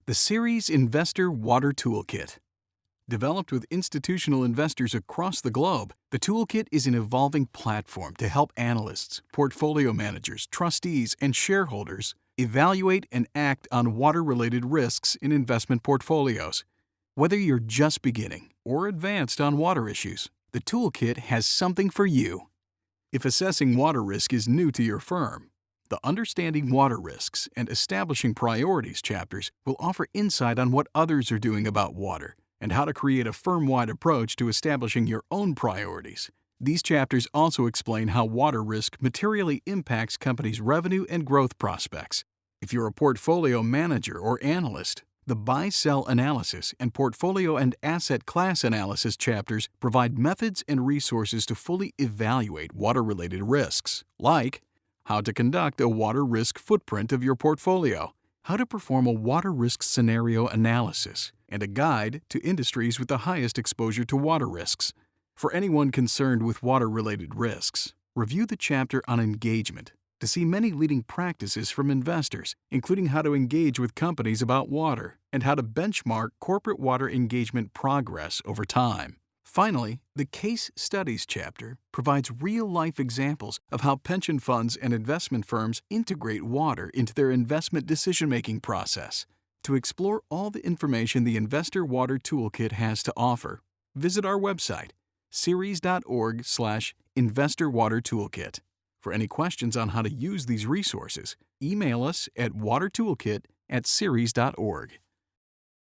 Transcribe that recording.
The Ceres Investor Water Toolkit. Developed with institutional investors across the globe, the toolkit is an evolving platform to help analysts, portfolio managers, trustees, and shareholders evaluate and act on water-related risks in investment portfolios. Whether you're just beginning or advanced on water issues, the toolkit has something for you. If assessing water risk is new to your firm, the Understanding Water Risks and Establishing Priorities chapters will offer insight on what others are doing about water and how to create a firm-wide approach to establishing your own priorities. These chapters also explain how water risk materially impacts companies' revenue and growth prospects. If you're a portfolio manager or analyst, the buy-sell analysis and portfolio and asset class analysis chapters provide methods and resources to fully evaluate water-related risks, like how to conduct a water risk footprint of your portfolio, how to perform a water risk scenario analysis, and a guide to industries with the highest exposure to water risks. For anyone concerned with water-related risks, review the chapter on engagement to see many leading practices from investors, including how to engage with companies about water and how to benchmark corporate water engagement progress over time. Finally, the Case Studies chapter provides real-life examples of how pension funds and investment firms integrate water into their investment decision-making process. To explore all the information the Investor Water Toolkit has to offer, visit our website, ceres.org/Investor Water Toolkit. For any questions on how to use these resources, email us at watertoolkit@ceres.org.